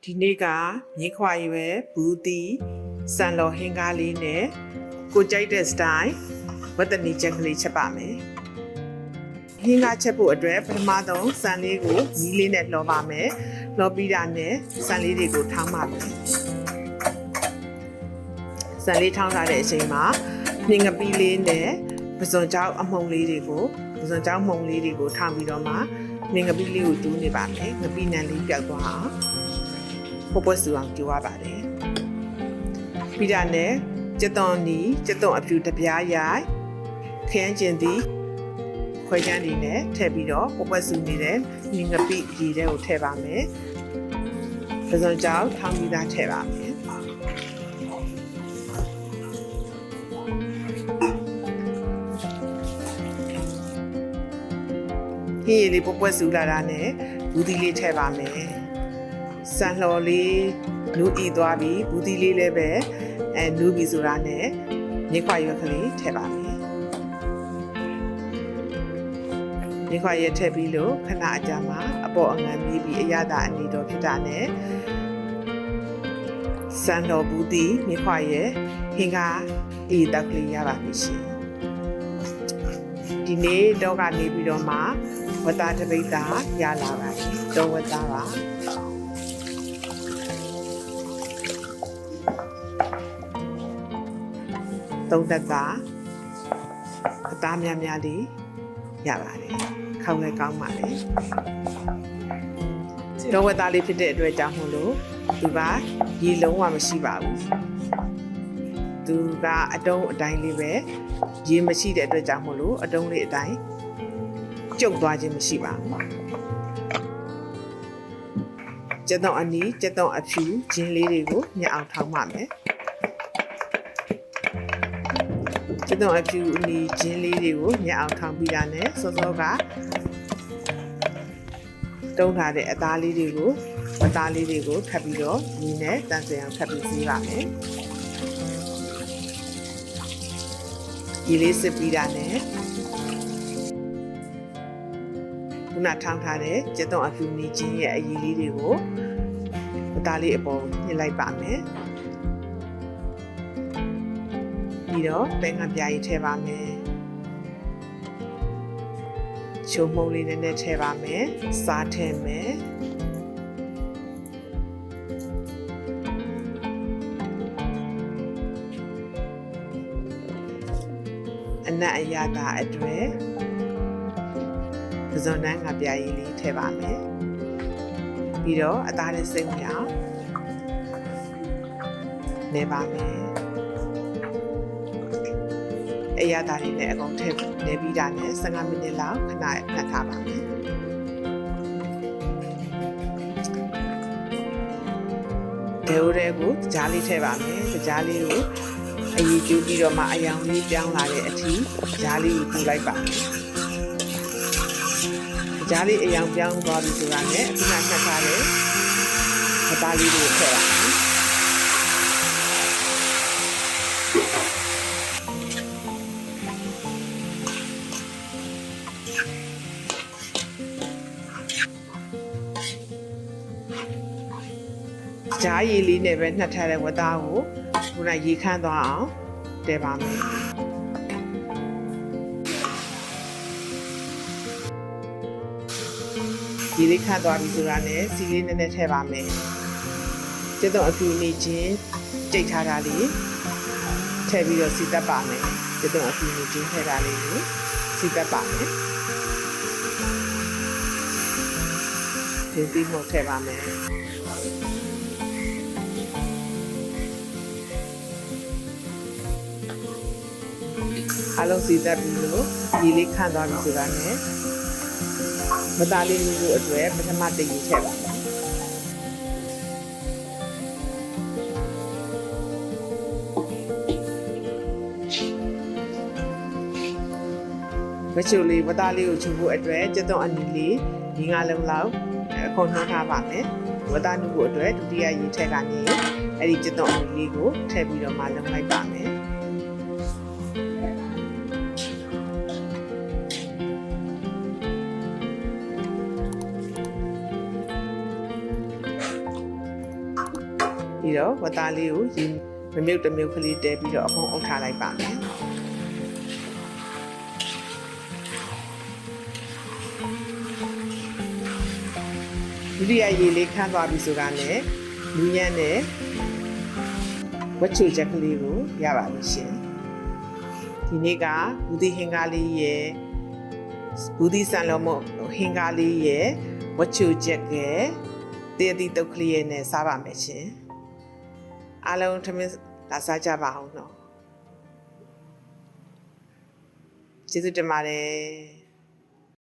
ဒီနေ့ကမြင်းခွာရွယ်ဘူးတီစံလော်ဟင်းကားလေးနဲ့ကိုကြိုက်တဲ့စတိုင်ဝတ်တနီချက်ကလေးချက်ပါမယ်ဟင်းကားချက်ဖို့အတွက်ပထမဆုံးစံလေးကိုမီးလေးနဲ့လှောပါမယ်လှောပြီးတာနဲ့စံလေးတွေကိုထောင်းပါမယ်စံလေးထောင်းထားတဲ့အချိန်မှာမြင်းငပီးလေးနဲ့ပဇွန်ကြောက်အမှုံလေးတွေကိုထောင်းပြီးတော့မှမြင်းငပီးလေးကိုတူးနေပါမယ်ငပီးနံလေးပြောက်သွားအောင်ပွက်စုအောင်ကြိုးရပါတယ်ပြီးတာနဲ့ကြက်သွန်အဖြူတပြားရိုက်ခရမ်းကျင်သည်ခွဲချမ်းလေးနဲ့ထည့်ပြီးတော့ပွက်စုနေတဲ့မြင်းငပိရေထဲကိုထည့်ပါမယ်ပဇွန်ကြောက်ထောင်းပြီးသားထည့်ပါမယ်ဟင်းရည်လေးပွက်စုလာတာနဲ့ဘူးဒီလေးထည့်ပါမယ်စံလှော်လေးနူးဤသွားပြီးဘူးဒီလေးလည်းပဲနူးပြီးဆိုတာနဲ့မြင်းခွာရွက်ကလေးထည့်ပါမယ်မြင်းခွာရွက်ထည့်ပြီးလို့ခဏအကြာမှာအပေါ်အငန်းပြီးပြီးအရသာအနေတော်ဖြစ်တာနဲ့စံလှော်ဘူးဒီမြင်းခွာရွက်ဟင်းကားဤတက်ကလေးရပါပြီရှင်ဒီနေ့တော့ကနေပြီးတော့မှဝတ်သားတပိတ်သားရလာပါပြီတော့ဝတ်သားပါသုံးသက်သားအသားများများလေးရပါတယ်ခေါင်းလည်းကောင်းပါလေတော့ဝတ်သားလေးဖြစ်တဲ့အတွက်ကြောင့်မို့လို့သူကရေလုံးဝမရှိပါဘူးသူကအတုံးအတိုင်းလေးပဲရေမရှိတဲ့အတွက်ကြောင့်မို့လို့အတုံးလေးအတိုင်းကျုပ်သွားခြင်းမရှိပါဘူးကျက်တော့အနီးကျက်တော့အဖြူဂျင်းလေးတွေကိုညှအောင်ထောင်းပါမယ်ကျက်တော့အဖြူအနီးဂျင်းလေးတွေကိုညှအောင်ထောင်းပြီးတာနဲ့စောစောကတုံးထားတဲ့အသားလေးတွေကိုအသားလေးတွေကိုထပ်ပြီးတော့ညီနဲ့တန်းစင်အောင်ထပ်ပြီးစီးပါမယ်ဒီလေးစစ်ပြီးတာနဲ့ခုနထောင်းထားတဲ့ကျက်သွန်အဖြူနီချင်းရဲ့အရည်လေးတွေကိုအသားလေးအပေါ်ညှစ်လိုက်ပါမယ်ပြီးတော့ပဲငါပြားကြီးထည့်ပါမယ်ချိုးမုံလေးနဲ့ထည့်ပါမယ်စားထည့်မယ်အနက်အရသာအတွက်ပဇွန်နှန်းငါပြားရည်လေးထည့်ပါမယ်ပြီးတော့အသားလေးစိမ့်မြောင်နေပါမယ်အရသာလေးနဲ့အကုန်ထည့်နေပြီးတာနဲ့15မိနစ်လောက်ခဏဖတ်ထားပါမယ်ဒေဝရဲကိုကြားလေးထည့်ပါမယ်ကြားလေးကိုအရေးကျူးပြီးတော့မှအယောင်လေးပြောင်းလာတဲ့အထိကြားလေးကိုတူလိုက်ပါမယ်ကြားလေးအယောင်ပြောင်းသွားပြီဆိုတာနဲ့အခုမှနှက်ထားတဲ့အသားလေးကိုထည့်ပါမယ်ကြားရည်လေးနဲ့ပဲနှက်ထားတဲ့ဝတ်သားကိုခုနရေခမ်းသွားအောင်တည်ပါမယ်ရေလေးခမ်းသွားပြီဆိုတာနဲ့စီလေးနည်းနည်းထည့်ပါမယ်ကျက်တော့အဖြူနေချင်းကြိတ်ထားတာလေးထည့်ပြီးတော့စီတက်ပါမယ်ကျက်တော့အဖြူနေချင်းထည့်တာလေးကိုစီတက်ပါမယ်ဒီပြီးမှထည့်ပါမယ်အလုံးစီတက်ပြီးလို့ဒီလေးခန့်သွားပြီဆိုတာနဲ့မသားလေးမျိုးကိုအတွက်ပထမတည်ရထည့်ပါမယ်မချိုလေးမသားလေးကိုချုပ်ဖို့အတွက်ကျက်သွန်အနီလေးဒီငါလုံးလောက်အခုနှောထားပါမယ်မသားနုဖို့အတွက်ဒုတိယရေထည့်ကနေအဲ့ဒီကျက်သွန်အနီလေးကိုထည့်ပြီးတော့မှလုံလိုက်ပါမယ် ပြီးတော့ဝတ်သားလေးကိုရေမမြုပ်တစ်မြုပ်ကလေးတဲပြီးတော့အဖုံးအုပ်ထားလိုက်ပါမယ်ဒုတိယရေလေးခန်းသွားပြီဆိုတာနဲ့လူညံ့နဲ့ဝတ်ချူချက်ကလေးကိုရပါပြီရှင်ဒီနေ့ကဘူးဒီဟင်္ကာလေးရဲ့ဘူးဒီဆန်လုံးမဟင်္ကာလေးရဲ့ဝတ်ချူချက်ရဲ့တည်တည်တုတ်ကလေးရဲ့နဲ့စားပါမယ်ရှင်အားလုံးထမင်းလာစားကြပါအောင်နော်ကျေးဇူးတင်ပါတယ်